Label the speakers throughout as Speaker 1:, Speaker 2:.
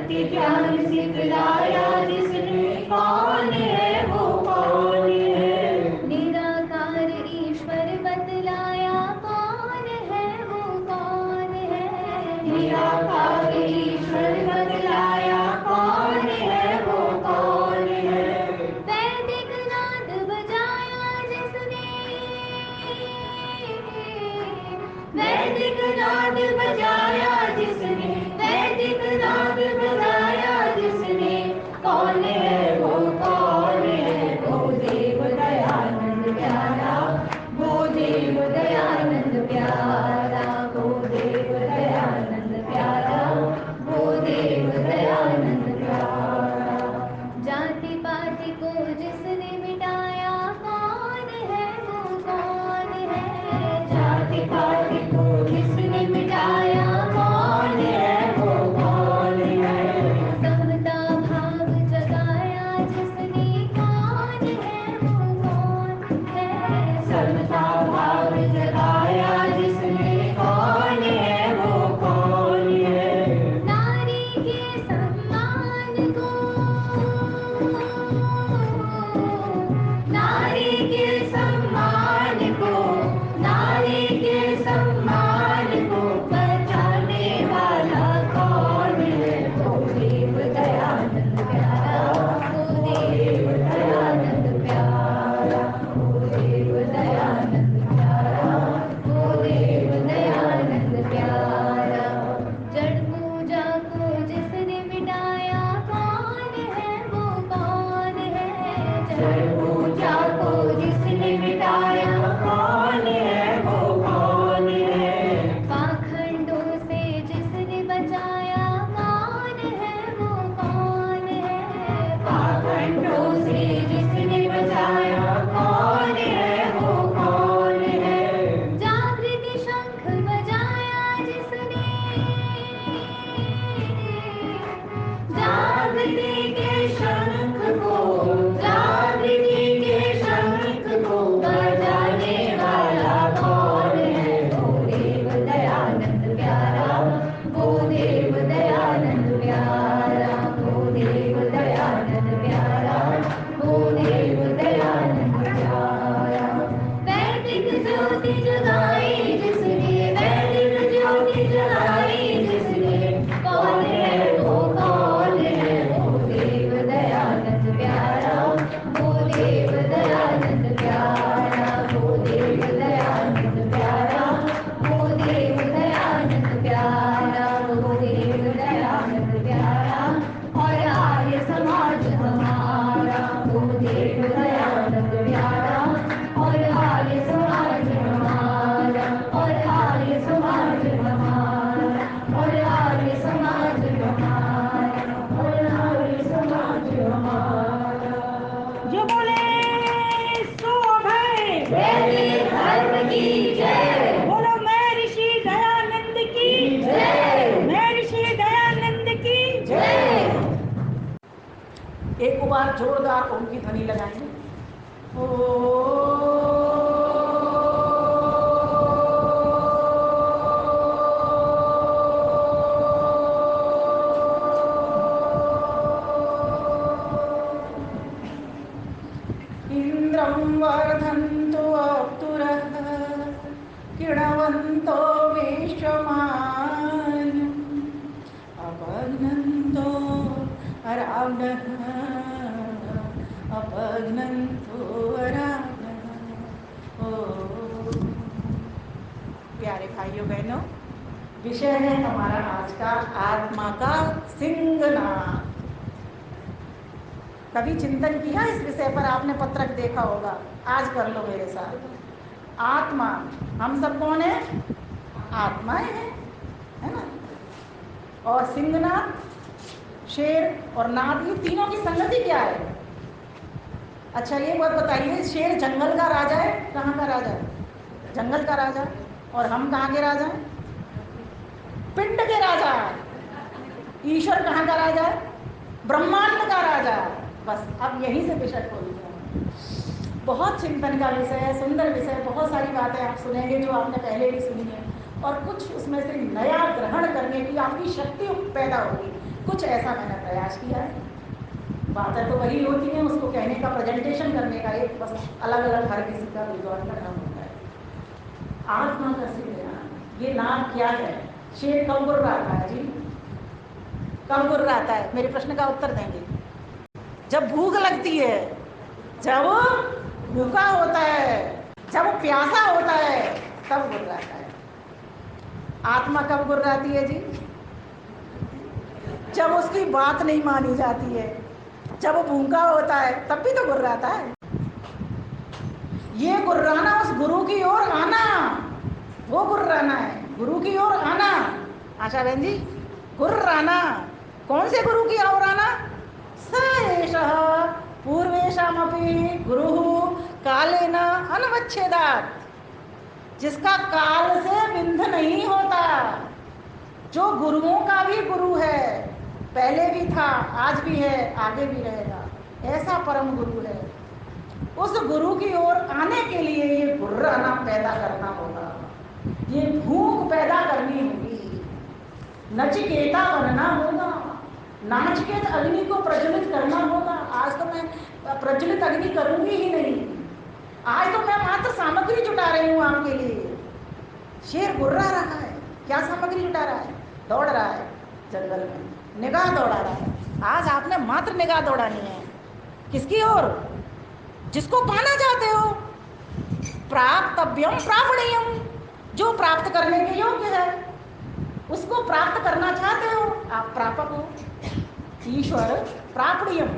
Speaker 1: भक्ति ज्ञान सिखलाया जिसने, कौन है वो कौन है।
Speaker 2: निराकार ईश्वर बतलाया, कौन है वो कौन है।
Speaker 1: निराकार ईश्वर बतलाया, कौन है वो कौन है।
Speaker 2: वैदिक नाद बजाया जिसने,
Speaker 1: वैदिक नाद बजाया जिसने, वैदिक नाद बजाया जिसने, कौन है वो कौन है। वो देव दयानंद प्यारा, वो देव दयानंद प्यारा, वो देव दयानंद प्यारा, वो देव दयानंद प्यारा।
Speaker 2: जाति पाति को जिसने मिटाया, कौन है वो कौन है।
Speaker 1: जाति पाति को जिसने मिटाया, कौन है वो कौन है।
Speaker 2: समता भाव जगाया जिसने, कौन है वो कौन है।
Speaker 1: समता भाव जगाया जिसने, कौन है वो कौन है।
Speaker 2: नारी के सम्मान को,
Speaker 1: नारी के सम्मान को, नारी के सम्मान को बचाने वाला कौन है। वो देव दयानंद प्यारा, वो देव दयानंद प्यारा, वो देव दयानंद प्यारा, वो देव दयानंद प्यारा।
Speaker 2: जड़ पूजा को जिसने मिटाया, कौन है वो कौन है।
Speaker 1: जड़ पूजा को जिसने मिटाया, कौन है वो कौन है।
Speaker 2: पाखंडों से जिसने बचाया, कौन है वो कौन है।
Speaker 1: पाखंडों से जिसने बचाया, कौन है वो कौन है।
Speaker 2: जागृति शंख बजाया जिसने,
Speaker 1: जागृति के शंख को, जागृति के शंख को बजाने वाला कौन है। वो देव दयानंद प्यारा, वो देव दयानंद प्यारा, वो देव दयानंद प्यारा, वो देव दयानंद प्यारा। वैदिक ज्योति जगाई जिसने, वैदिक ज्योति जगाई जिसने, कौन है वो कौन है। वो देव दयानंद प्यारा, वो देव दयानंद प्यारा, वो देव दयानंद प्यारा, वो देव दयानंद प्यारा, वो देव दयानंद प्यारा। और आर्य समाज हमारा, वो देव दयानंद प्यारा, और आर्य समाज हमारा, और आर्य समाज हमारा, और आर्य समाज हमारा, और आर्य समाज हमारा। जो बोले सो अभय वैदिक धर्म की जय। बोलो मैं ऋषि दयानंद की जय, मैं ऋषि दयानंद की जय। एक बार जोरदार ओम की ध्वनि लगाएंगे। इंद्रं वर्धन्तु अप्सुरः किणवन्तो विश्वमान्यम् अपघ्नन्तो अरावणः अपघ्नन्तो अरावणः। प्यारे भाइयों बहनों, विषय है हमारा आज का आत्मा का सिंहनाद। कभी चिंतन किया इस विषय पर? आपने पत्रक देखा होगा, आज कर लो मेरे साथ। आत्मा, हम सब कौन है? आत्माएं हैं, है ना। और सिंहनाद, शेर और नाद, ये तीनों की संगति क्या है? अच्छा ये बात बताइए, शेर जंगल का राजा है, कहाँ का राजा है? जंगल का राजा। और हम कहाँ के राजा हैं? पिंड के राजा। ईश्वर कहाँ का राजा है? ब्रह्मांड का राजा। बस अब यहीं से विषय खोल दिया। बहुत चिंतन का विषय है, सुंदर विषय, बहुत सारी बातें आप सुनेंगे जो आपने पहले भी सुनी है, और कुछ उसमें से नया ग्रहण करने की आपकी शक्ति पैदा होगी। कुछ ऐसा मैंने प्रयास किया है। बातें तो वही होती हैं, उसको कहने का, प्रेजेंटेशन करने का एक बस अलग अलग हर किसी का विद्वान का नाम होता है। आत्मा का सिद्ध ज्ञान, ये नाम क्या है? शेर कब गुर्राता है जी? कब गुर्राता है? मेरे प्रश्न का उत्तर देंगे। जब भूख लगती है, जब भूखा होता है, जब प्यासा होता है, तब गुर्राता है। आत्मा कब गुर्राती है जी? जब उसकी बात नहीं मानी जाती है, जब वो भूखा होता है, तब भी तो गुर्राता है। ये गुर्राना उस गुरु की ओर आना, वो गुर्राना है, गुरु की ओर आना। आशा बहन जी, गुर्राना कौन से गुरु की ओर आना? स एषः पूर्वेषामपि गुरुः कालेन अनवच्छेदात्, जिसका काल से बिंध नहीं होता, जो गुरुओं का भी गुरु है, पहले भी था, आज भी है, आगे भी रहेगा, ऐसा परम गुरु है। उस गुरु की ओर आने के लिए ये गुर्राना पैदा करना होगा, ये भूख पैदा करनी होगी, नचिकेता बनना होगा, नाचिकेत अग्नि को प्रज्वलित करना होगा। आज तो मैं प्रज्वलित अग्नि करूंगी ही नहीं, आज तो मैं मात्र सामग्री जुटा रही हूँ आपके लिए। शेर गुर्रा रहा है, क्या सामग्री जुटा रहा है? दौड़ रहा है जंगल में, निगाह दौड़ा रहा है। आज आपने मात्र निगाह दौड़ानी है, किसकी ओर? जिसको पाना चाहते हो। प्राप्तव्यम प्रापणीयम, जो प्राप्त करने के योग्य है, उसको प्राप्त करना चाहते हो, आप प्रापक हो। ईश्वर प्रापणीयम,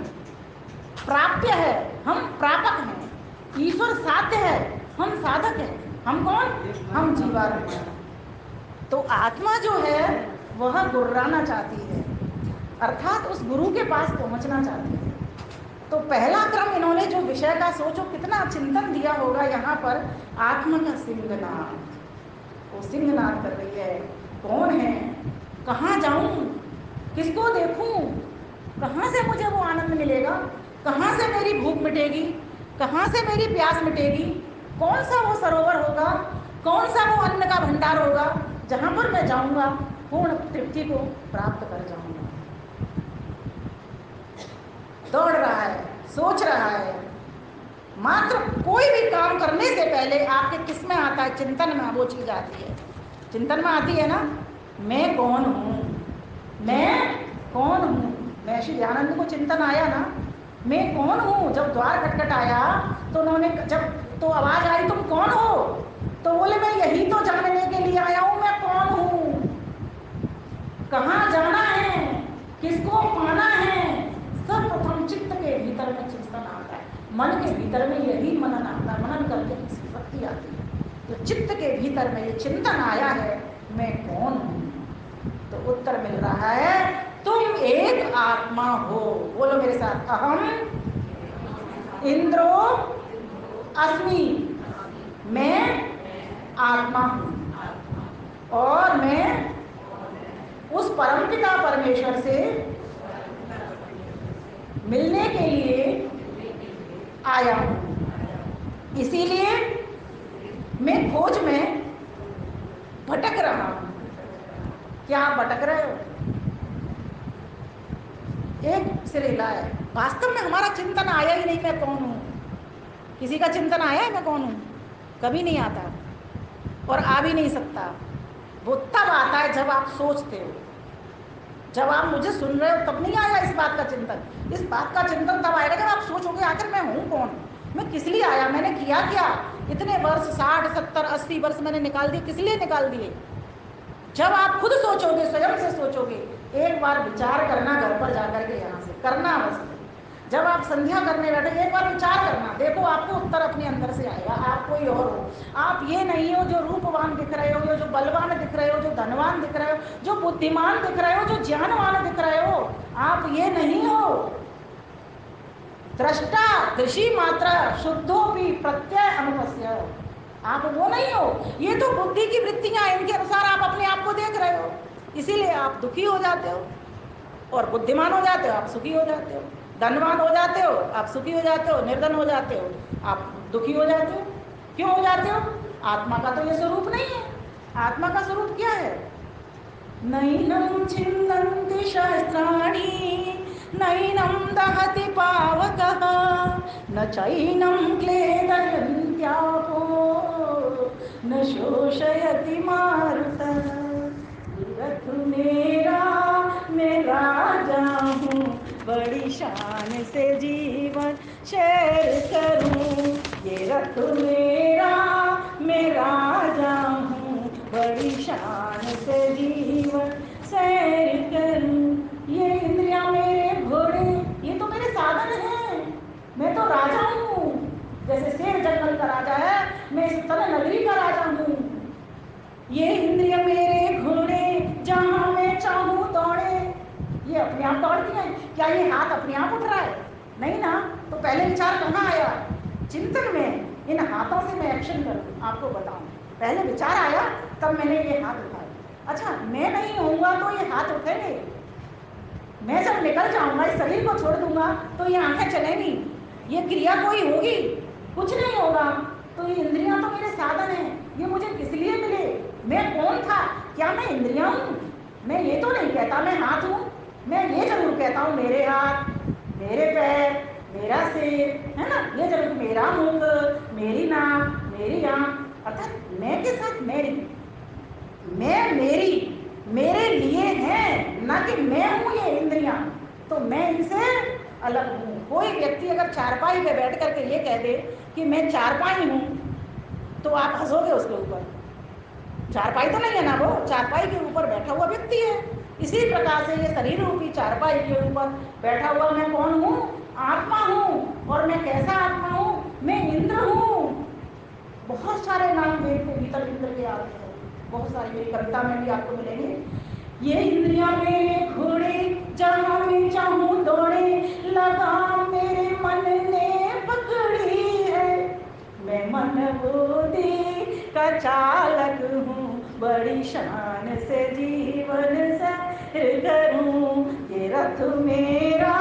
Speaker 1: प्राप्य है, हम प्रापक हैं। ईश्वर साध्य है, हम साधक हैं। हम कौन? हम जीवात्मा। तो आत्मा जो है वह गुर्राना चाहती है, अर्थात उस गुरु के पास पहुंचना चाहती है। तो पहला क्रम इन्होंने जो विषय का, सोचो कितना चिंतन दिया होगा यहाँ पर। आत्मा का सिंहनाद, वो सिंहनाद कर रही है। कौन है? कहाँ जाऊं? किसको देखूं? कहाँ से मुझे वो आनंद मिलेगा? कहाँ से मेरी भूख मिटेगी? कहाँ से मेरी प्यास मिटेगी? कौन सा वो सरोवर होगा? कौन सा वो अन्न का भंडार होगा जहाँ पर मैं जाऊंगा, पूर्ण तृप्ति को प्राप्त कर जाऊंगा? दौड़ रहा है, सोच रहा है। मात्र कोई भी काम करने से पहले आपके किस में आता है? चिंतन में वो चीज आती है। चिंतन में आती है ना, मैं कौन हूँ? मैं कौन हूँ? मैं श्री दयानंद को चिंतन आया ना, मैं कौन हूँ। जब द्वार खटखटाया तो उन्होंने, जब तो आवाज आई तुम कौन हो, तो बोले मैं यही तो जानने के लिए आया हूँ, मैं कौन हूँ, कहाँ जाना है, किसको पाना है। सर्वप्रथम चित्त के भीतर में चिंतन आता है, मन के भीतर में यही मनन आता है, मनन करके इसकी शक्ति आती है। तो चित्त के भीतर में ये चिंतन आया है, मैं कौन हूँ, तो उत्तर मिल रहा है तुम एक आत्मा हो। बोलो मेरे साथ, अहम इंद्रो अस्मि, मैं आत्मा हूँ और मैं उस परमपिता परमेश्वर से मिलने के लिए आया हूँ। इसीलिए मैं खोज में भटक रहा हूँ। क्या आप भटक रहे हो? एक सिरेला है। वास्तव में हमारा चिंतन आया ही नहीं, मैं कौन हूँ। किसी का चिंतन आया है मैं कौन हूँ? कभी नहीं आता और आ भी नहीं सकता। वो तब आता है जब आप सोचते हो, जब आप मुझे सुन रहे हो, तब नहीं आया इस बात का चिंतन। इस बात का चिंतन तब आएगा जब आप सोचोगे आखिर मैं हूँ कौन, मैं किस लिए आया, मैंने किया क्या। इतने वर्ष 60 70 80 वर्ष मैंने निकाल दिए, किस लिए निकाल दिए। जब आप खुद सोचोगे, स्वयं से सोचोगे, एक बार विचार करना घर पर जाकर के, यहाँ से करना बस। जब आप संध्या करने बैठे, एक बार विचार करना, देखो आपको उत्तर अपने अंदर से आएगा। आप कोई और हो, आप ये नहीं हो जो रूपवान दिख रहे हो, जो बलवान दिख रहे हो, जो धनवान दिख रहे हो, जो बुद्धिमान दिख रहे हो, जो ज्ञानवान दिख रहे हो, आप ये नहीं हो। दृष्टा दृषि मात्रा शुद्धो भी प्रत्यय अनुपस्य, आप वो नहीं हो। ये तो बुद्धि की वृत्तियां, इनके अनुसार आप अपने आप को देख रहे हो, इसीलिए आप दुखी हो जाते हो। और बुद्धिमान हो जाते हो आप सुखी हो जाते हो, धनवान हो जाते हो आप सुखी हो जाते हो, निर्धन हो जाते हो आप दुखी हो जाते हो। क्यों हो जाते हो? आत्मा का तो ये स्वरूप नहीं है। आत्मा का स्वरूप क्या है? नैनं छिन्दन्ति शस्त्राणि नैनं दहति पावकः न चैनं क्लेदयन्त्यापो न शोषयति मारुतः। ये रथ मेरा मैं राजा हूँ, बड़ी शान से जीवन शेर करूँ। ये रथ मेरा मैं राजा हूँ, बड़ी शान से जीवन सैर करूं। ये इंद्रियां मेरे घोड़े, ये तो मेरे साधन हैं। मैं तो राजा हूँ, जैसे शेर जंगल का राजा है, मैं इस तरह नगरी का राजा हूँ। ये इंद्रियां मेरे घोड़े, जहां मैं चाहूं दौड़े। ये अपने आप दौड़ती हैं क्या? ये हाथ अपने आप उठ रहा है? नहीं ना। तो पहले विचार कहाँ आया? चिंतन में। इन हाथों से मैं एक्शन करूं, आपको बताऊं। पहले विचार आया, तब मैंने ये हाथ उठाए। अच्छा, मैं नहीं होऊंगा तो ये हाथ उठेंगे? मैं जब निकल जाऊंगा, इस शरीर को छोड़ दूंगा, तो ये आंखें चलेंगी? ये क्रिया कोई होगी? कुछ नहीं होगा। तो ये इंद्रियां तो मेरे साधन हैं। ये मुझे किस लिए मिले? मैं कौन था? क्या मैं इंद्रियां हूँ? मैं ये तो नहीं कहता मैं हाथ हूँ। मैं ये जरूर कहता हूँ मेरे हाथ, मेरे पैर, मेरा सिर, है ना? ये जरूर, मेरा मुख, मेरी नाक, मेरी आंख। अर्थात मैं के साथ मेरी, मैं मेरी, मेरे लिए है, ना कि मैं हूं ये इंद्रियां। तो मैं इनसे अलग हूं। कोई व्यक्ति अगर चारपाई पे बैठ करके ये कह दे कि मैं चारपाई हूं, तो आप हंसोगे उसके ऊपर। चारपाई तो नहीं है ना वो, चारपाई के ऊपर बैठा हुआ व्यक्ति है। इसी प्रकार से ये शरीर रूपी चारपाई के ऊपर बैठा हुआ मैं कौन हूं? आत्मा हूं। और मैं कैसा आत्मा हूं? मैं इंद्र हूं। बहुत सारे नाम वेद के भीतर इंद्र के आते हैं, बहुत सारी मेरी कविता में भी आपको मिलेंगे। ये इंद्रियां मेरे घोड़े, जहां मैं चाहूं दौड़े, लगाम मेरे मन ने पकड़ी है। मैं मन बुद्धि का चालक हूँ, बड़ी शान से जीवन सैर करूँ। ये रथ मेरा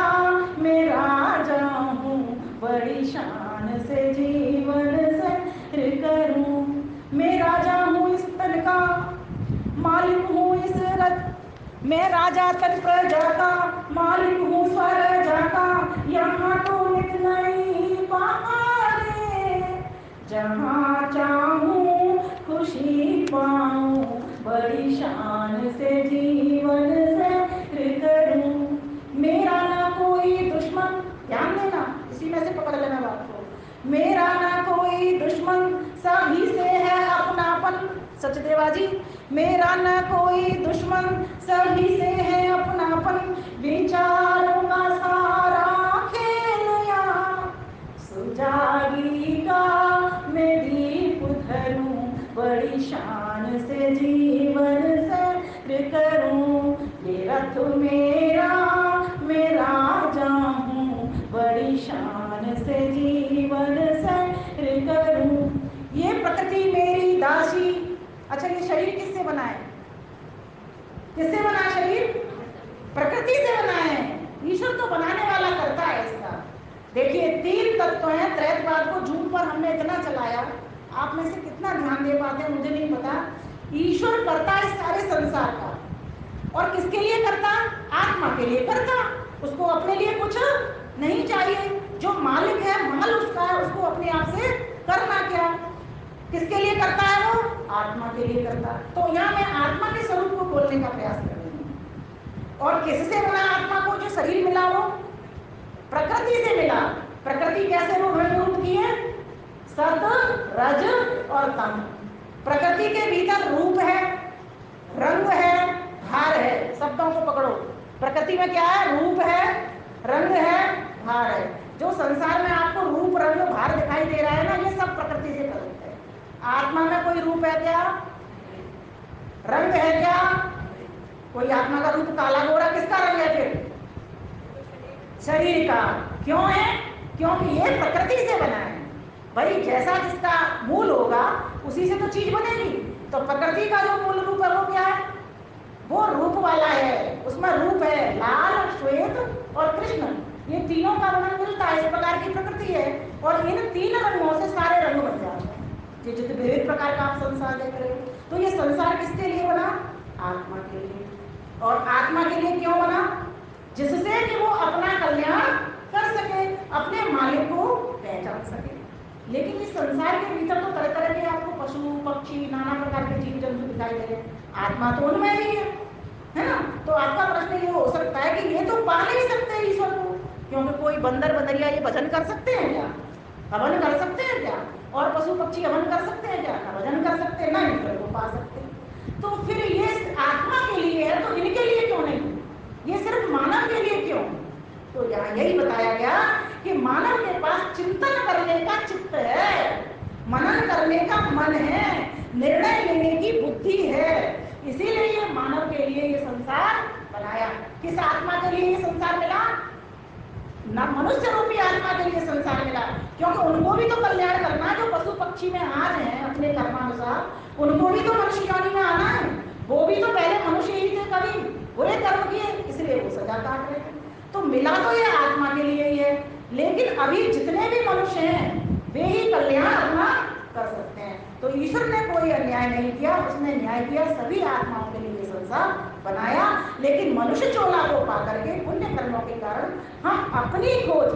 Speaker 1: मैं राजा हूँ, बड़ी शान से जीवन सैर करूँ। मैं राजा हूँ इस तन का, मालिक हूँ इस रथ। मैं राजा तन प्रजा का, मालिक हूँ स्वरजा का। यहाँ तो नित नई बहारे, जहाँ चाहूँ खुशी पाऊँ, बड़ी शान से जीवन सैर करूँ। मेरा ना कोई दुश्मन, ध्यान देना, इसी में से पकड़ लेना बात को। मेरा ना कोई दुश्मन, सभी से है अपनापन। सचदेवा जी, मेरा न कोई दुश्मन, सभी से है अपनापन। विचारों का सारा खेल यहाँ सुजागी का मैं दीप धरूं, बड़ी शान से जीवन सैर करूं। ये रथ मेरा मैं राजा हूँ, बड़ी शान से जीवन सैर करूं। ये प्रकृति मेरी दासी। अच्छा, ये शरीर किससे बना है? किससे बना है शरीर? प्रकृति से बना है। ईश्वर तो बनाने वाला करता है इसका। देखिए, तीन तत्व हैं। त्रैतवाद को जून पर हमने इतना चलाया, आप में से कितना ध्यान दे पाते हैं मुझे नहीं पता। ईश्वर करता है सारे संसार का, और किसके लिए करता? आत्मा के लिए करता। उसको अपने लिए कुछ नहीं चाहिए। जो मालिक है, माल उसका है, उसको अपने आप से करना क्या? किसके लिए करता है वो? आत्मा के लिए करता है। तो यहाँ मैं आत्मा के स्वरूप को खोलने का प्रयास कर रही हूँ। और किससे बना आत्मा को जो शरीर मिला वो? प्रकृति से मिला। प्रकृति कैसे वो रूप की है? सत, रज और तम। प्रकृति के भीतर रूप है, रंग है, भार है। शब्दों को पकड़ो। प्रकृति में क्या है? रूप है, रंग है, भार है। जो संसार में आपको रूप, रंग, भार दिखाई दे रहा है ना, ये सब प्रकृति से प्रयुक्त है। आत्मा में कोई रूप है क्या? रंग है क्या? कोई आत्मा का रूप काला गोरा किसका रंग है फिर? शरीर का। क्यों है? क्योंकि ये प्रकृति से बना है। भाई, जैसा जिसका मूल होगा उसी से तो चीज बनेगी। तो प्रकृति का जो मूल रूप है वो क्या है? वो रूप वाला है। उसमें रूप है, लाल, श्वेत और कृष्ण। ये तीनों का वर्णन मिलता है। इस प्रकार की प्रकृति है। और इन तीन रंगों से सारे रंग बन जाते हैं। जितने विविध प्रकार का आप संसार देख रहे हो। तो ये संसार किसके लिए बना? आत्मा के लिए। और आत्मा के लिए क्यों बना? जिससे कि वो अपना कल्याण कर सके, अपने मालिक को पहचान सके। लेकिन इस संसार के भीतर तो तरह तरह के आपको पशु पक्षी नाना प्रकार के जीव जंतु दिखाई दे रहे हैं, आत्मा तो उनमें भी है ना। तो आपका प्रश्न ये हो सकता है कि ये तो पा नहीं सकते ईश्वर को, क्योंकि कोई बंदर बंदरिया ये भजन कर सकते हैं क्या? हवन कर सकते हैं क्या? और पशु पक्षी हवन कर सकते हैं क्या? भजन कर सकते हैं ना, ईश्वर को पा सकते हैं। तो फिर ये आत्मा के लिए है तो इनके लिए क्यों नहीं? ये सिर्फ मानव के लिए क्यों? तो यहाँ यही बताया गया कि मानव के पास चिंतन करने का चित्त है, मनन करने का मन है, निर्णय लेने की बुद्धि है। इसीलिए ये मानव के लिए ये संसार बनाया। किस आत्मा के लिए ये संसार मिला? न मनुष्य रूपी आत्मा के लिए संसार मिला, क्योंकि उनको भी तो कल्याण करना। जो पशु पक्षी में आज हैं अपने कर्मानुसार, उनको भी तो मनुष्य योनि में आना है। वो भी तो पहले मनुष्य ही थे, कभी बुरे कर्म किए, इसलिए वो सजा काट रहे थे। तो मिला तो ये आत्मा के लिए ही है। लेकिन अभी जितने भी मनुष्य हैं वे ही कल्याण अपना कर सकते हैं। तो ईश्वर ने कोई अन्याय नहीं किया, उसने न्याय किया, सभी आत्माओं के लिए संसार बनाया। लेकिन मनुष्य चोला को पा करके पुण्य कर्मों के कारण हम अपनी खोज,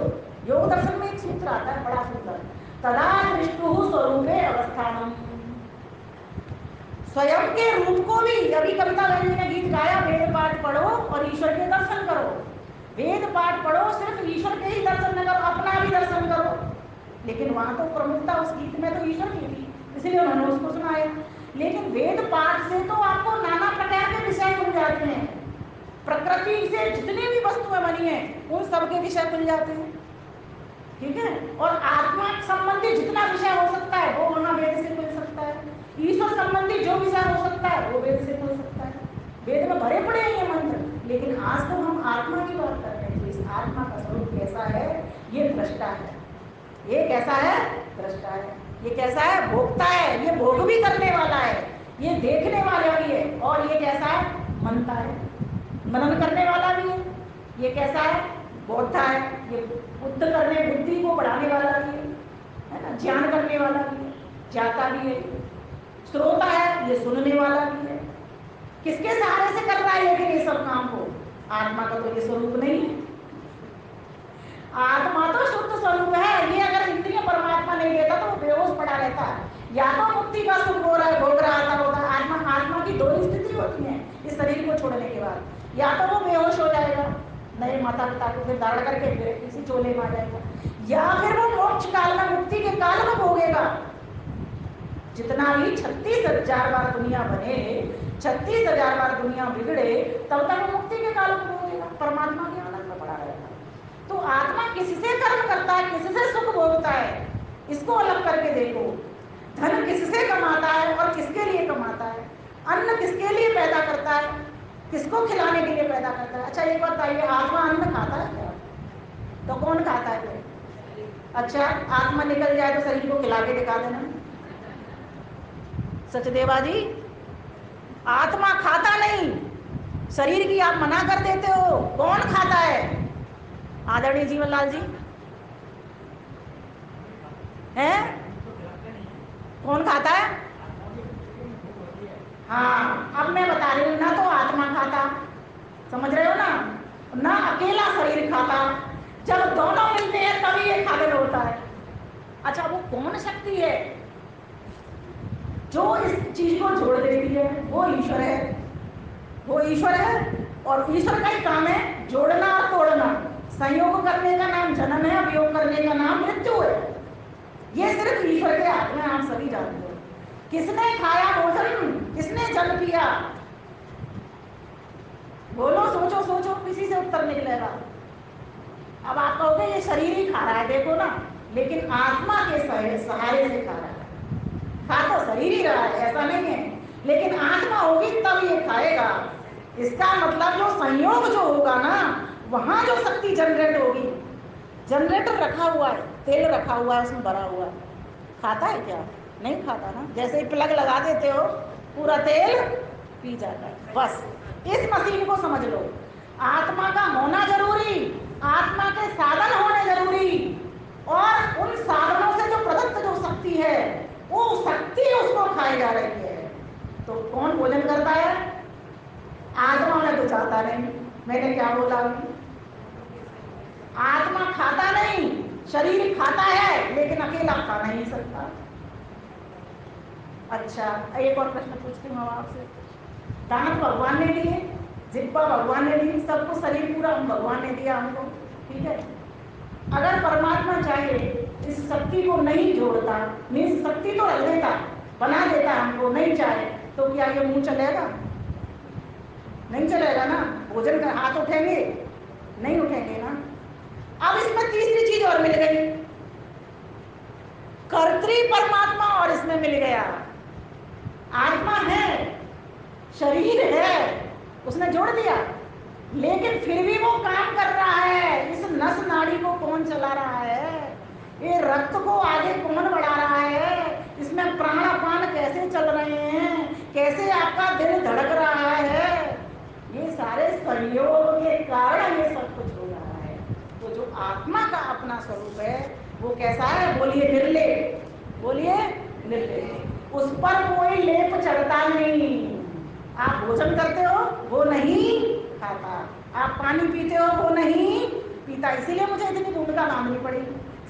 Speaker 1: योग दर्शन में एक सूत्र आता है बड़ा सुंदर, तदा दृष्टु स्वरूपे अवस्थानम, स्वयं के रूप को भी। अभी कविता बहन ने गीत गाया, वेद पाठ पढ़ो और ईश्वर के दर्शन करो। वेद पाठ पढ़ो, सिर्फ ईश्वर के ही दर्शन न करो, अपना भी दर्शन करो। लेकिन वहां तो प्रमुखता उस गीत में तो ईश्वर की थी, इसलिए उन्होंने उसको सुनाया। लेकिन वेद पाठ से तो आपको नाना प्रकार के विषय खुल जाते हैं। प्रकृति से जितनी भी वस्तुएं बनी है उन सबके विषय खुल जाते हैं, ठीक है। और आत्मा संबंधी जितना विषय हो सकता है वो वहां वेद से खुल सकता है। ईश्वर संबंधी जो विषय हो सकता है वो वेद से खुल सकता है। वेद में भरे पड़े हैं ये मंत्र। लेकिन आज तो हम आत्मा की बात कर रहे हैं। तो इस आत्मा का स्वरूप कैसा है? ये दृष्टा है। ये कैसा है? दृष्टा है। ये कैसा है? भोगता है। ये भोग भी करने वाला है, ये देखने वाला भी है। और ये कैसा है? मनता है, मनन करने वाला भी है। ये कैसा है? बौद्धा है। ये बुद्ध करने, बुद्धि को बढ़ाने वाला भी है ना, ज्ञान करने वाला भी है, ज्ञाता भी है। श्रोता है, ये सुनने वाला भी है। किसके सहारे से कर रहा है लेकिन ये सब काम को? आत्मा का तो ये स्वरूप नहीं है। आत्मा तो शुद्ध स्वरूप है। ये अगर इंद्रिय परमात्मा नहीं देता तो वो बेहोश पड़ा रहता है। या तो मुक्ति का सुख हो रहा है, भोग रहा होता है। आत्मा की दो ही स्थिति होती है इस शरीर को छोड़ने के बाद। या तो वो बेहोश हो जाएगा, नए माता पिता को फिर धारण करके फिर किसी चोले में आ जाएगा, या फिर वो मोक्ष काल में, मुक्ति के काल में भोगेगा। जितना भी 36,000 बार दुनिया बने, 36,000 बार दुनिया बिगड़े, तब तक वो मुक्ति के काल में भोगेगा, परमात्मा के आनंद में पड़ा रहेगा। तो आत्मा किससे कर्म करता है, किससे सुख भोगता है, इसको अलग करके देखो। धन किससे कमाता है और किसके लिए कमाता है? अन्न किसके लिए पैदा करता है, किसको खिलाने के लिए पैदा करता है? अच्छा एक बात बताइए, आत्मा अन्न खाता है क्या? तो कौन खाता है फिर? अच्छा आत्मा निकल जाए तो शरीर को खिला के दिखा देना। सचदेवा जी, आत्मा खाता नहीं, शरीर की आप मना कर देते हो। कौन खाता है? आदरणीय जीवनलाल जी हैं? कौन खाता है? हाँ, अब मैं बता रही हूँ ना, तो आत्मा खाता, समझ रहे हो ना, ना अकेला शरीर खाता। जब दोनों मिलते हैं तभी ये खाद्य होता है। अच्छा वो कौन शक्ति है जो इस चीज को जोड़ देती है? वो ईश्वर है। वो ईश्वर है और ईश्वर का ही काम है जोड़ना और तोड़ना। संयोग करने का नाम जन्म है, वियोग करने का नाम मृत्यु है। ये सिर्फ ईश्वर के हाथ में, आप सभी जानते हो। किसने खाया भोजन, किसने जल पिया? बोलो, सोचो सोचो, किसी से उत्तर निकलेगा। अब आप कहोगे ये शरीर ही खा रहा है, देखो ना, लेकिन आत्मा के सहारे से खा रहा है। खा तो शरीर ही रहा है, ऐसा नहीं है, लेकिन आत्मा होगी तब ये खाएगा। इसका मतलब जो संयोग जो होगा ना, वहां जो शक्ति जनरेट होगी। जनरेटर रखा हुआ है, तेल रखा हुआ है, उसमें भरा हुआ है, खाता है क्या? नहीं खाता ना। जैसे ही प्लग लगा देते हो पूरा तेल पी जाता है। बस इस मशीन को समझ लो। आत्मा का होना जरूरी, आत्मा के साधन होने जरूरी, और उन साधनों से जो प्रदत्त जो शक्ति है वो शक्ति उसको खाई जा रही है। तो कौन भोजन करता है? जाता नहीं। मैंने क्या बोला अभी? आत्मा खाता नहीं, शरीर खाता है लेकिन अकेला खा नहीं सकता। अच्छा, एक और प्रश्न पूछती हूँ आपसे। दांत भगवान ने दिए, जिह्वा भगवान ने दी, सबको शरीर पूरा भगवान ने दिया हमको, ठीक है। अगर परमात्मा चाहे इस शक्ति को नहीं जोड़ता, मीन्स शक्ति तो रख देता, बना देता हमको, नहीं चाहे तो क्या ये मुंह चलेगा? नहीं चलेगा ना। भोजन का हाथ उठेंगे? नहीं उठेंगे ना। अब इसमें तीसरी चीज और मिल गई, कर्त्री परमात्मा, और इसमें मिल गया आत्मा है, शरीर है, उसने जोड़ दिया, लेकिन फिर भी वो काम कर रहा है। इस नस नाड़ी को कौन चला रहा है? ये रक्त को आगे कौन बढ़ा रहा है? इसमें प्राण अपान कैसे चल रहे हैं? कैसे आपका दिल धड़क रहा है? ये सारे संयोग के कारण ये सब कुछ हो रहा है। तो जो आत्मा का अपना स्वरूप है वो कैसा है? बोलिए निर्लेप, बोलिए निर्लेप। उस पर कोई लेप चढ़ता नहीं। आप भोजन करते हो वो नहीं खाता, आप पानी पीते हो वो नहीं पीता। इसीलिए मुझे इतनी भूमिका मांगनी पड़ी।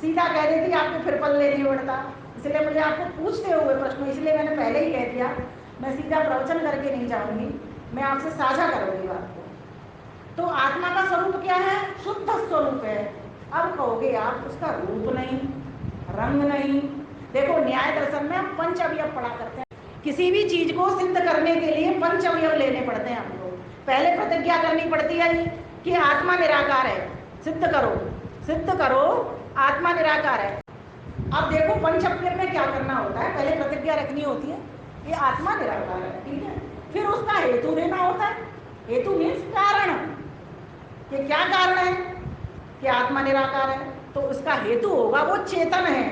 Speaker 1: सीधा कह देती आपको फिर पल्ले नहीं उड़ता, इसलिए मुझे आपको पूछते हुए प्रश्न, इसलिए मैंने पहले ही कह दिया मैं सीधा प्रवचन करके नहीं जाऊंगी, मैं आपसे साझा करूंगी बात को। तो आत्मा का स्वरूप क्या है? शुद्ध स्वरूप है। अब कहोगे आप उसका रूप नहीं, रंग नहीं। देखो न्याय दर्शन में हम पंच अवयव पढ़ा करते हैं। किसी भी चीज को सिद्ध करने के लिए पंच अवयव लेने पड़ते हैं हमको। पहले प्रतिज्ञा करनी पड़ती है कि आत्मा निराकार है, सिद्ध करो, सिद्ध करो आत्मा निराकार है। अब देखो पंच अवयव में क्या करना होता है, पहले प्रतिज्ञा रखनी होती है कि आत्मा निराकार है, ठीक है। फिर उसका हेतु देना होता है। हेतु मीन्स कारण, कि क्या कारण है कि आत्मा निराकार है, तो उसका हेतु होगा वो चेतन है।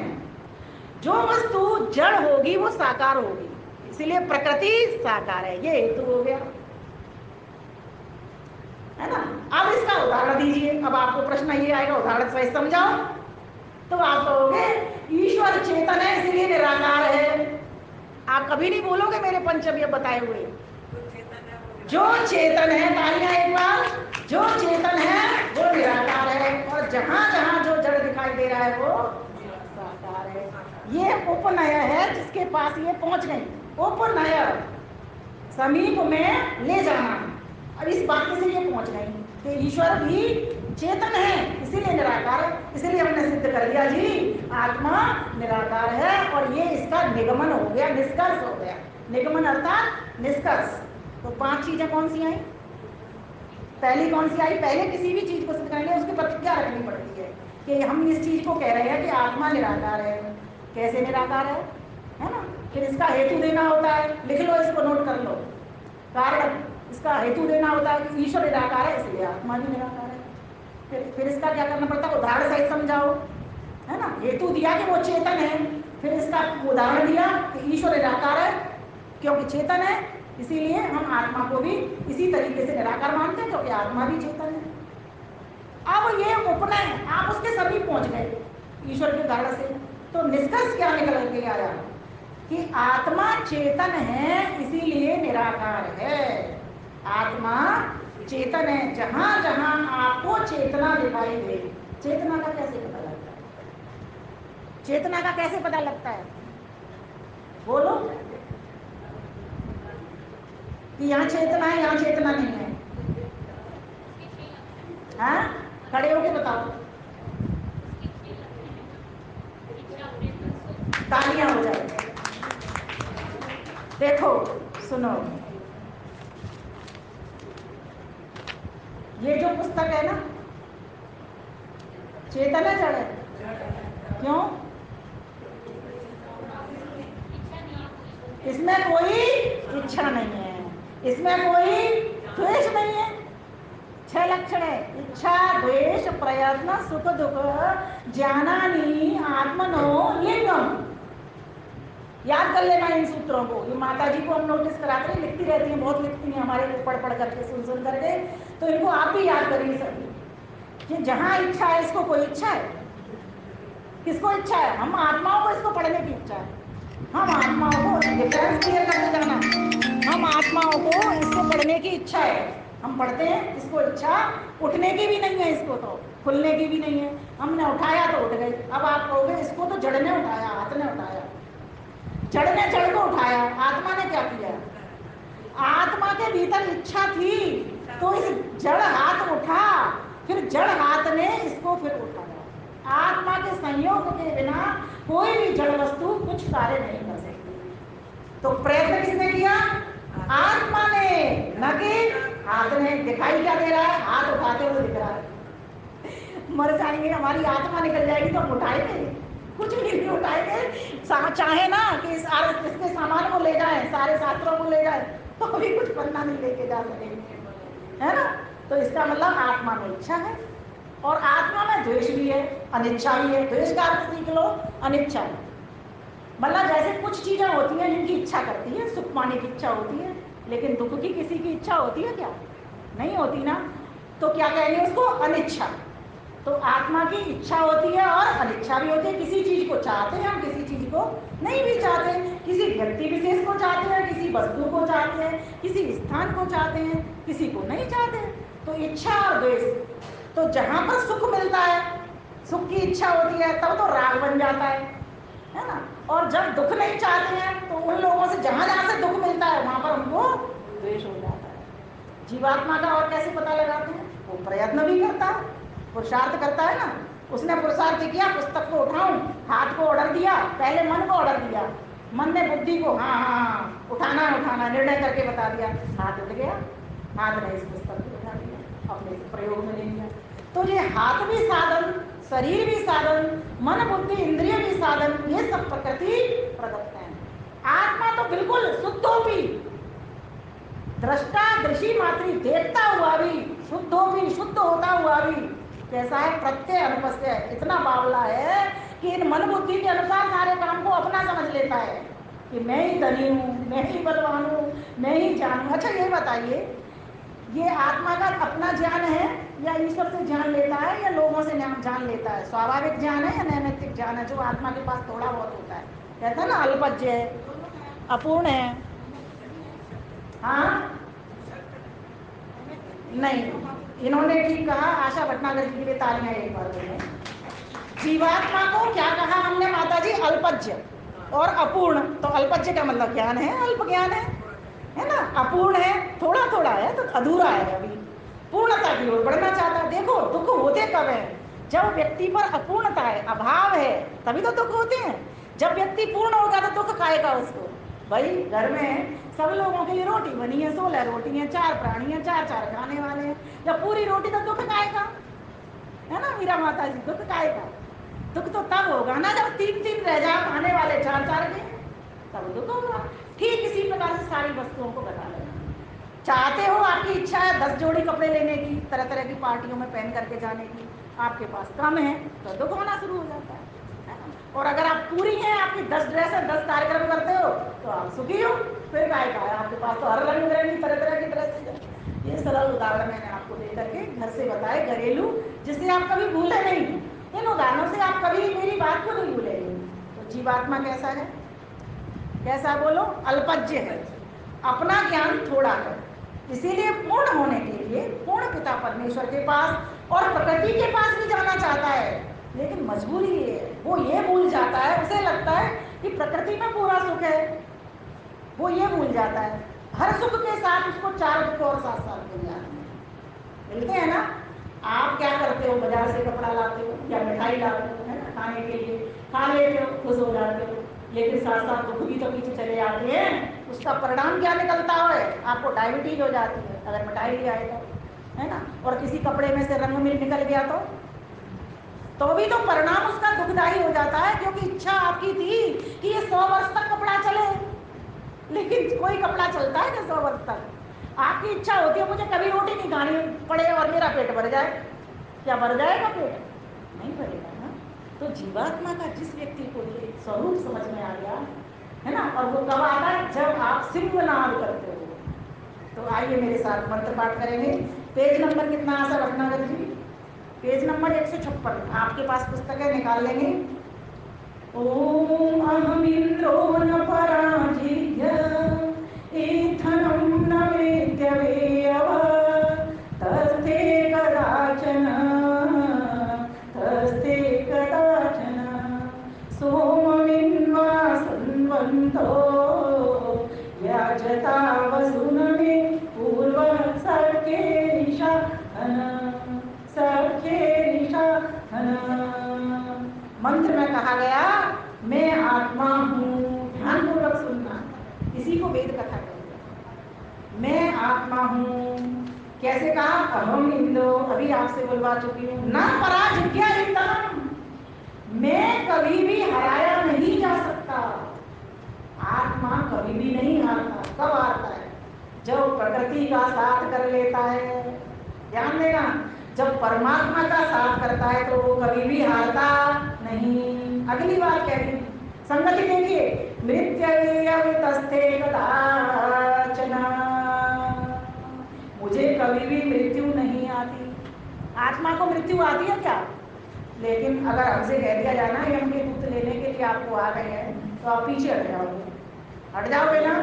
Speaker 1: जो वस्तु जड़ होगी वो साकार होगी, इसलिए प्रकृति साकार है, ये हेतु हो गया, है ना। अब इसका उदाहरण दीजिए। अब आपको प्रश्न ये आएगा उदाहरण से समझाओ, तो आप कहोगे ईश्वर चेतन है इसलिए निराकार है। आप कभी नहीं बोलोगे मेरे पंचअवयव बताए हुए। जो चेतन है, तालियां एक बार, जो चेतन है वो निराकार है, और जहां जहां जो जड़ दिखाई दे रहा है वो साकार है। ये उपनय है जिसके पास ये पहुंच गई। उपनय समीप में ले जाना, अब इस वाक्य से ये पहुंच गई कि ईश्वर भी चेतन है इसीलिए निराकार है। इसीलिए हमने सिद्ध कर दिया जी आत्मा निराकार है, और ये इसका निगमन हो गया, निष्कर्ष हो गया। निगमन अर्थात निष्कर्ष। तो 5 चीजें कौन सी आई? पहली कौन सी आई? पहले किसी भी चीज को सिद्ध करने उसकी प्रतिज्ञा रखनी पड़ती है कि हम इस चीज को कह रहे हैं कि आत्मा निराकार है। कैसे निराकार है ना। फिर इसका हेतु देना होता है, लिख लो, इसको नोट कर लो। कारण, इसका हेतु देना होता है कि ईश्वर निराकार है इसलिए आत्मा भी निराकार है। फिर इसका क्या करना पड़ता है? उदाहरण सहित समझाओ, है ना। हेतु दिया कि वो चेतन है, फिर इसका उदाहरण दिया कि ईश्वर निराकार है क्योंकि चेतन है, इसीलिए हम आत्मा को भी इसी तरीके से निराकार मानते हैं क्योंकि आत्मा भी चेतन है। अब ये उपनय आप उसके समीप पहुंच गए ईश्वर के उदाहरण से, तो निष्कर्ष क्या निकल के आया कि आत्मा चेतन है इसीलिए निराकार है। आत्मा चेतन है, जहां जहां आपको चेतना दिखाई दे। चेतना का कैसे पता लगता है? चेतना का कैसे पता लगता है? बोलो कि यहाँ चेतना है, यहाँ चेतना नहीं है। हाँ, खड़े होके बताओ, तालियां हो जाए। देखो सुनो, ये जो पुस्तक है ना, चेतन है जड़ है? क्यों? इसमें कोई इच्छा नहीं है, इसमें कोई द्वेष नहीं है। 6 लक्षण है, इच्छा, द्वेष, प्रयत्न, सुख दुख, ज्ञानानि आत्मनो लिंगम। याद कर लेना इन सूत्रों को। ये माता जी को हम नोटिस कराते हैं, लिखती रहती हैं, बहुत लिखती हैं हमारे को, पढ़ पढ़ करके, सुन सुन करके। तो इनको आप भी याद करिए सभी कि जहां इच्छा है इसको कोई इच्छा है। किसको इच्छा है? हम आत्माओं को इसको पढ़ने की इच्छा है। हम आत्माओं को डिफरेंस क्लियर करके जाना, हम आत्माओं को इसको पढ़ने की इच्छा है। हम पढ़ते हैं, इसको इच्छा उठने की भी नहीं है, इसको तो खुलने की भी नहीं है। हमने उठाया तो उठ गई। अब आप कहोगे इसको तो जड़ ने उठाया, हाथ ने उठाया। जड़ ने जड़ को उठाया, आत्मा ने क्या किया? आत्मा के भीतर इच्छा थी तो इस जड़ हाथ उठा, फिर जड़ हाथ ने इसको फिर उठाया। आत्मा के संयोग के बिना कोई भी जड़ वस्तु कुछ कार्य नहीं कर सकती। तो प्रयत्न किसने किया? आत्मा ने, न कि हाथ ने। दिखाई क्या दे रहा है? हाथ उठाते हुए दिख रहा है। मर जाएंगे, हमारी आत्मा निकल जाएगी तो हम उठाएंगे? कुछ भी नहीं उठाएंगे। चाहे ना कि इसके सामान को ले जाए, सारे शास्त्रों को ले जाए, तो अभी कुछ पन्ना नहीं लेके जा सकेंगे, है ना। तो इसका मतलब आत्मा में इच्छा है और आत्मा में द्वेष भी है, अनिच्छा भी है। द्वेष का अर्थ सीख लो, अनिच्छा। मतलब जैसे कुछ चीजें होती हैं जिनकी इच्छा करती है, सुख पाने की इच्छा होती है, लेकिन दुख की किसी की इच्छा होती है क्या? नहीं होती ना। तो क्या कहेंगे उसको? अनिच्छा। तो आत्मा की इच्छा होती है और अनिच्छा भी होती है। किसी चीज को चाहते हैं हम, किसी चीज को नहीं भी चाहते। किसी व्यक्ति विशेष को चाहते हैं, किसी वस्तु को चाहते हैं, किसी स्थान को चाहते हैं, किसी को नहीं चाहते। तो इच्छा और द्वेष। तो जहां पर सुख मिलता है, सुख की इच्छा होती है, तब तो राग बन जाता है ना। और जब दुख नहीं चाहते हैं तो उन लोगों से जहां जहां से दुख मिलता है वहां पर उनको द्वेष हो जाता है। जीवात्मा का और कैसे पता लगाते हैं? वो प्रयत्न भी करता है, पुरुषार्थ करता है ना। उसने पुरुषार्थ किया, पुस्तक को उठाऊं, हाथ को ऑर्डर दिया, पहले मन को ऑर्डर दिया, मन ने बुद्धि को हाँ हाँ हाँ उठाना है उठाना, निर्णय करके बता दिया, हाथ उठ गया, हाथ ने इस पुस्तक को उठा दिया, अपने प्रयोग में ले लिया। तो ये हाथ भी साधन, शरीर भी साधन, मन बुद्धि इंद्रिय भी साधन, ये सब प्रकृति प्रदत्त है। आत्मा तो बिल्कुल शुद्धोपी, दृष्टा दृषि मात्री, देखता हुआ भी शुद्धोपी, शुद्ध होता हुआ भी कैसा है? प्रत्यय अनुपस्थित है। इतना बावला है कि इन मन बुद्धि के अनुसार सारे काम को अपना समझ लेता है कि मैं ही धनी हूँ, मैं ही बलवान हूँ, मैं ही जान हूँ। अच्छा ये बताइए, ये आत्मा का अपना ज्ञान है या ईश्वर से ज्ञान लेता है या लोगों से ज्ञान लेता है? स्वाभाविक ज्ञान है या नैमित्तिक ज्ञान है, जो आत्मा के पास थोड़ा बहुत होता है? कहता है ना अल्पज्य है, अपूर्ण है। हाँ नहीं, इन्होंने ठीक कहा। आशा भटनागर जी के लिए तालियां एक बार दें। जीवात्मा को क्या कहा हमने माता जी? अल्पज्य और अपूर्ण। तो अल्पज्य का मतलब ज्ञान है, अल्प ज्ञान है ना। अपूर्ण है, थोड़ा थोड़ा है, तो अधूरा है, अभी पूर्णता की ओर बढ़ना चाहता है। देखो दुख होते कब है? जब व्यक्ति पर अपूर्णता है, अभाव है, तभी तो दुख होते हैं। जब व्यक्ति पूर्ण होगा तो दुख खाएगा उसको। भाई घर में सब लोगों के लिए रोटी बनी है, 16 रोटी है, 4 प्राणी है, 4 खाने वाले हैं, जब पूरी रोटी तो दुख खाएगा, है ना मीरा माता जी? दुख खाएगा। दुख तो तब होगा ना जब 3 रह जाए, खाने वाले 4 के, तब दुख होगा। ठीक इसी प्रकार से सारी वस्तुओं को बता लेना। चाहते हो, आपकी इच्छा है 10 जोड़ी कपड़े लेने की, तरह तरह की पार्टियों में पहन करके जाने की, आपके पास कम है तो दुख होना शुरू हो जाता है ना? और अगर आप पूरी हैं, आपकी 10 ड्रेस है, 10 कार्यक्रम करते हो तो आप सुखी हो। फिर काय का है? आपके पास तो हर रंग बिरंगी तरह तरह की ड्रेसेज है। ये सरल उदाहरण मैंने आपको दे करके घर से बताए, घरेलू, जिससे आप कभी भूले नहीं। इन उदाहरणों से आप कभी मेरी बात को नहीं भूलेंगे। तो जीवात्मा कैसा है? कैसा बोलो? अल्पज्य है, अपना ज्ञान थोड़ा है, इसीलिए पूर्ण होने के लिए पूर्ण पिता परमेश्वर के पास और प्रकृति के पास भी जाना चाहता है। लेकिन मजबूरी ये है, वो ये भूल जाता है, उसे लगता है कि प्रकृति में पूरा सुख है, वो ये भूल जाता है। हर सुख के साथ उसको 4 दुख और साथ साथ मिल जाते हैं, मिलते हैं ना। आप क्या करते हो? बाजार से कपड़ा लाते हो या मिठाई लाते हो, है ना, खाने के लिए, खा लेते हो, खुश हो जाते हो, लेकिन साथ साथ दुख भी तो पीछे चले आते हैं। उसका परिणाम क्या निकलता है? आपको डायबिटीज हो जाती है अगर मिठाई ले आए तो, है ना। और किसी कपड़े में से रंग मिल निकल गया तो भी तो परिणाम उसका दुखदायी हो जाता है, क्योंकि इच्छा आपकी थी कि ये 100 वर्ष तक कपड़ा चले, लेकिन कोई कपड़ा चलता है क्या 100 वर्ष तक? आपकी इच्छा होती है मुझे कभी रोटी नहीं खानी पड़े और मेरा पेट भर जाए। क्या भर जाएगा पेट? नहीं भरेगा ना। तो जीवात्मा का जिस व्यक्ति को ये स्वरूप समझ में आ गया है ना, और वो कब आता है? जब आप सिंहनाद करते हो। तो आइए मेरे साथ मंत्र पाठ करेंगे। पेज नंबर कितना आशा भटनागर जी? Page number 156। आपके पास पुस्तक है, निकाल लेंगे। ओम अहम इंद्रो न पराजित्य एथनं न वेद्यवेयव कहा गया मैं आत्मा हूँ। ध्यानपूर्वक सुनना, इसी को वेद कथा कहते हैं। मैं आत्मा हूँ। कैसे कहा? अहम इंद्रो, अभी आपसे बुलवा चुकी हूँ। न पराजिज्ञा इंद्रम, मैं कभी भी हराया नहीं जा सकता। आत्मा कभी भी नहीं हारता। कब हारता है? जब प्रकृति का साथ कर लेता है। ध्यान देना, जब परमात्मा का साथ करता है तो वो कभी भी हारता नहीं। अगली बात कह रही, संगति देखिए, मृत्युस्तस्ते कदाचन, मुझे कभी भी मृत्यु नहीं आती। आत्मा को मृत्यु आती है क्या? लेकिन अगर हमसे कह दिया जाए ना यम के दूत लेने के लिए आपको आ गए हैं, तो आप पीछे हट जाओगे। हट जाओगे ना?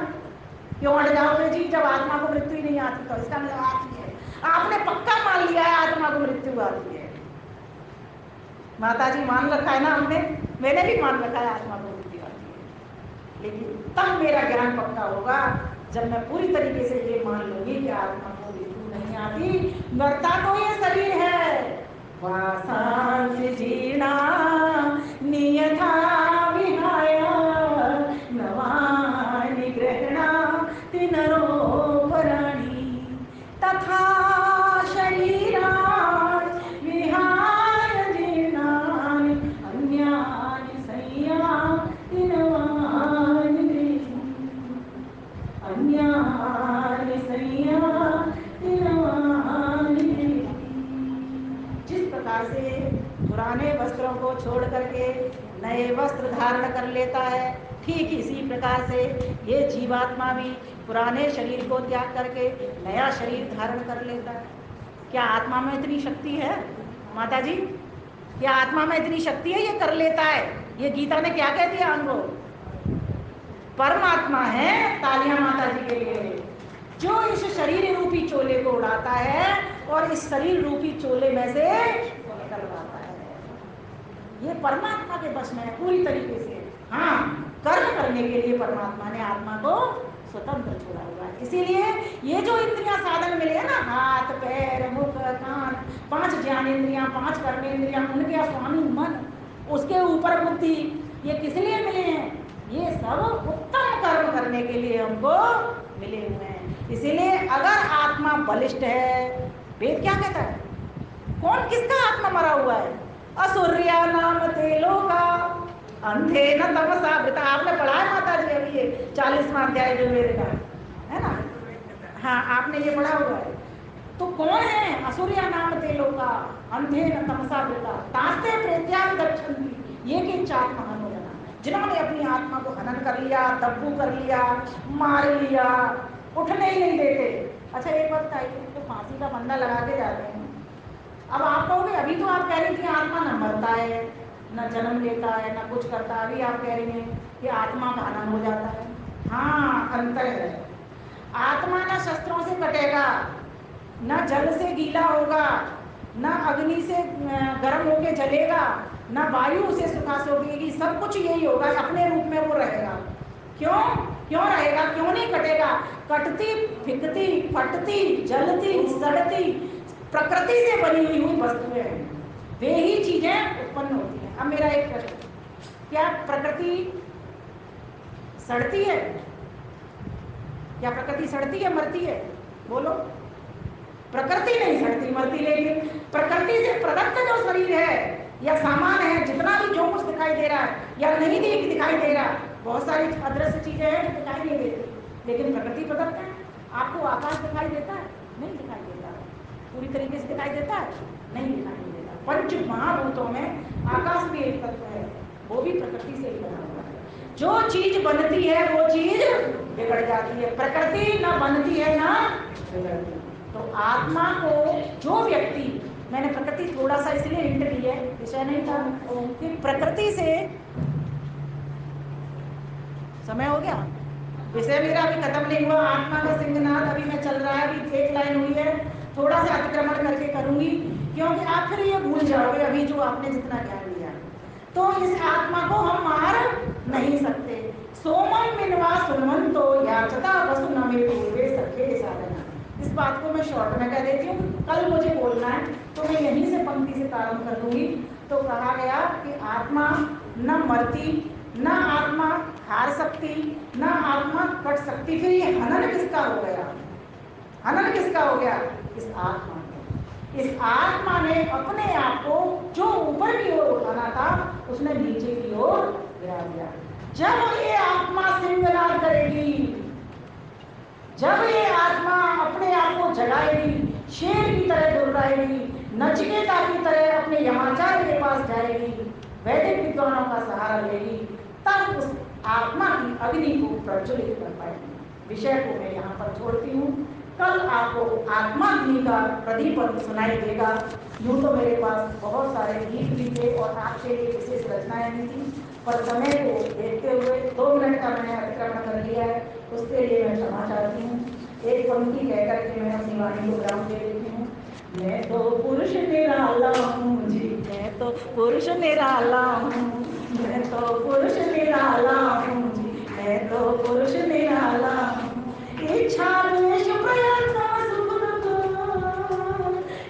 Speaker 1: क्यों हट जाओगे जी? जब आत्मा को मृत्यु ही नहीं आती तो इसका मतलब आती है। आपने पक्का मान लिया है आत्मा को मृत्यु आती है। माता जी मान रखा है ना हमने, मैंने भी मान रखा है आत्मा को मृत्यु आती है। लेकिन तब मेरा ज्ञान पक्का होगा जब मैं पूरी तरीके से ये मान लूंगी कि आत्मा को मृत्यु नहीं आती। मरता तो ये शरीर है। वासांसि जीर्णा नियथा विहाय नवानि गृह्णाति नरोपराणि तथा शरीराणि विहाय जीर्णानि अन्यानि संयाति नवानि गृह्णाति अन्यानि संयाति नवानि गृह्णाति। जिस प्रकार से पुराने वस्त्रों को छोड़ करके नए वस्त्र धारण कर लेता है, ठीक इसी प्रकार से ये जीवात्मा भी पुराने शरीर को त्याग करके नया शरीर धारण कर लेता है। क्या आत्मा में इतनी शक्ति है माता जी? क्या आत्मा में इतनी शक्ति है ये कर लेता है? ये गीता ने क्या कह दिया हमको? परमात्मा है। तालियां माता जी के लिए, जो इस शरीर रूपी चोले को उड़ाता है और इस शरीर रूपी चोले में से निकलवाता है। ये परमात्मा के बस में है पूरी तरीके से। हाँ, कर्म करने के लिए परमात्मा ने आत्मा को स्वतंत्र छोड़ा हुआ है। इसीलिए ये जो इंद्रियां साधन मिले हैं ना, हाथ पैर मुख कान, 5 ज्ञानेंद्रियां, 5 कर्मेंद्रियां, उनके स्वामी मन, उसके ऊपर बुद्धि, ये किस लिए मिले हैं? ये सब उत्तम कर्म करने के लिए हमको मिले हुए हैं। इसीलिए अगर आत्मा बलिष्ठ है, वेद क्या कहता है? कौन किसका आत्मा मरा हुआ है? असुर्या नाम तेलो का अंधे न तमसा वृता। आपने पढ़ा है माता जी अभी ये 40वां अध्याय जो वेद का है ना? हाँ, आपने ये पढ़ा हुआ है। तो कौन है? असुर्या नाम तेलो का अंधे न तमसा वृता तास्ते प्रेत्यान गच्छन्ति ये के चात्मा हनोजना, जिन्होंने अपनी आत्मा को हनन कर लिया, दब्बू कर लिया, मार लिया, उठने ही नहीं देते। अच्छा एक बात बताइए, तो फांसी का फंदा लगा के जाते हैं। अब आप कहोगे अभी तो आप कह रही थी आत्मा न मरता है, न जन्म लेता है, न कुछ करता है। अभी आप कह रही हैं कि आत्मा का हनन हो जाता है। हाँ, अंतर है। आत्मा न शस्त्रों से कटेगा, न जल से गीला होगा, न अग्नि से गर्म होके जलेगा, न वायु उसे सुखा सोखेगी। सब कुछ यही होगा, अपने रूप में वो रहेगा। क्यों क्यों रहेगा? क्यों नहीं कटेगा? कटती फिकती फटती जलती सड़ती प्रकृति से बनी हुई वस्तुएं हैं, वे ही चीजें उत्पन्न होती हैं। अब मेरा एक प्रश्न, क्या प्रकृति सड़ती है? क्या प्रकृति सड़ती है, मरती है? बोलो। प्रकृति नहीं सड़ती मरती, लेकिन प्रकृति से प्रदत्त जो शरीर है या सामान है, जितना भी जो कुछ दिखाई दे रहा है या नहीं दिखाई दे रहा, बहुत सारी अदृश्य चीजें हैं जो दिखाई नहीं देती, लेकिन प्रकृति प्रदत्त है। आपको आकाश दिखाई देता है? नहीं दिखाई देता। पूरी तरीके से दिखाई देता है? नहीं दिखाई देता। पंच महाभूतों में आकाश भी एक तत्व है, वो भी प्रकृति से ही बना हुआ है। जो चीज बनती है वो चीज बिगड़ जाती है। प्रकृति न बनती है ना बिगड़ती। तो आत्मा को जो व्यक्ति, मैंने प्रकृति थोड़ा सा इसलिए हिंट दी है, विषय नहीं था, कि प्रकृति से समय हो गया, विषय मेरा अभी खत्म नहीं हुआ। आत्मा का सिंहनाद अभी मैं चल रहा है, अभी एक लाइन हुई है, थोड़ा सा अतिक्रमण करके करूंगी, क्योंकि आप फिर ये भूल जाओगे अभी जो आपने जितना ज्ञान लिया। तो इस आत्मा को हम मार नहीं सकते। सोमम मिनवा सुनवंतो याचता वसु नमे पूर्वे सखे साधना। इस बात को मैं शॉर्ट में कह देती हूँ, कल मुझे बोलना है तो मैं यहीं से पंक्ति से प्रारंभ कर दूंगी। तो कहा गया कि आत्मा न मरती, न आत्मा हार सकती, न आत्मा कट सकती। फिर ये हनन किसका हो गया? हनन किसका हो गया? इस आत्मा का। इस आत्मा ने अपने आप को जो ऊपर की ओर उठाना था उसने नीचे की ओर गिरा दिया। जब ये आत्मा सिंहनाद करेगी, जब ये आत्मा अपने आप को जगाएगी, शेर की तरह दुर्राएगी, नचिकेता की तरह अपने यमाचार्य के पास जाएगी, वैदिक विद्वानों का सहारा लेगी, तब उस आत्मा की अग्नि को प्रज्वलित कर पाएगी। विषय को मैं यहाँ पर छोड़ती हूँ। कल आपको आत्माग्नि का प्रदीपन सुनाई देगा। यूँ तो मेरे पास बहुत सारे गीत भी थे और आपके लिए विशेष रचनाएं भी थी, पर समय को देखते हुए 2 मिनट का मैंने अतिक्रमण कर लिया है, उसके लिए मैं क्षमा चाहती हूँ। एक पंक्ति कहकर के मैं अपनी वाणी को विराम दे देती हूँ। मैं तो पुरुष निराला हूँ जी, मैं तो पुरुष निराला हूँ, मैं तो पुरुष निराला हूँ जी, मैं तो पुरुष निराला हूँ। इच्छा द्वेष प्रयत्न सुख दुख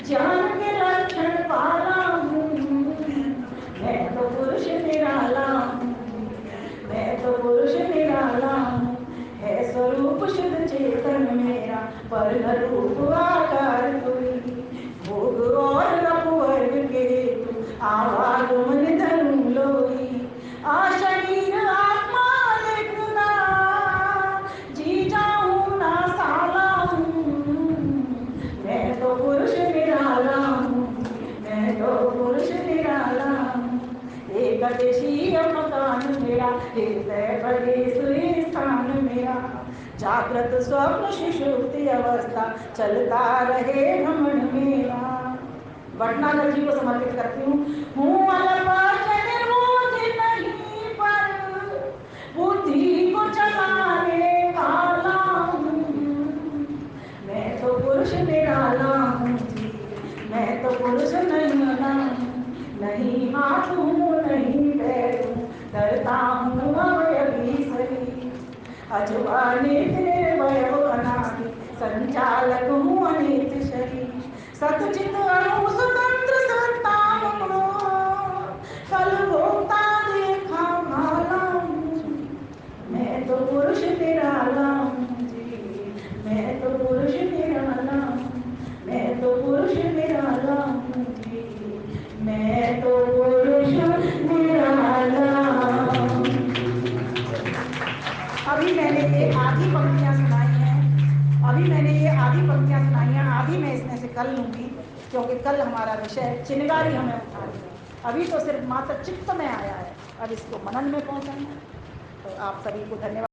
Speaker 1: ज्ञान के लक्षण पाला हूँ, मैं तो पुरुष निराला हूँ, मैं तो पुरुष निराला हूँ। है स्वरूप शुद्ध चेतन मेरा, पर न रूप आकार कोई, भोग और रघुवर्ग के तू आवागमन धनु लोई। शरीर आत्मा देखना जी जाऊँ ना साला हूँ, मैं तो पुरुष निराला हूँ, मैं तो पुरुष निराला हूँ। एक देशीय मकान मेरा, हृदय परदेश स्थान मेरा, जागृत स्वप्न सुषुप्ति अवस्था चलता रहे भ्रमण मेरा। भटनागर जी को समर्पित करती हूँ अलग निर्मोह नहीं, पर बुद्धि को चलाने वाला हूँ, मैं तो पुरुष निराला हूँ जी, मैं तो पुरुष निराला हूँ। नहीं हाथ हूँ नहीं पैर हूँ, डरता हूँ अवयवी शरीर, अजवा नित्य निर्भय अनादि, संचालक हूँ अनित शरीर, सतचित अणु स्वतंत्र सत्ता हूँ, कल भोक्ता देखा भाला हूँ, मैं तो पुरुष निराला हूँ जी, मैं तो पुरुष निराला हूँ, मैं तो पुरुष निराला हूँ जी, मैं तो पुरुष निराला हूँ। अभी मैंने ये आधी पंक्तियाँ सुनाई हैं, अभी मैंने ये आधी पंक्तियाँ सुनाई हैं, आधी मैं इसमें से कल लूँगी, क्योंकि कल हमारा विषय चिनगारी हमें उठा लिया। अभी तो सिर्फ मात्र चित्त में आया है, अब इसको मनन में पहुँचाएंगे। तो आप सभी को धन्यवाद।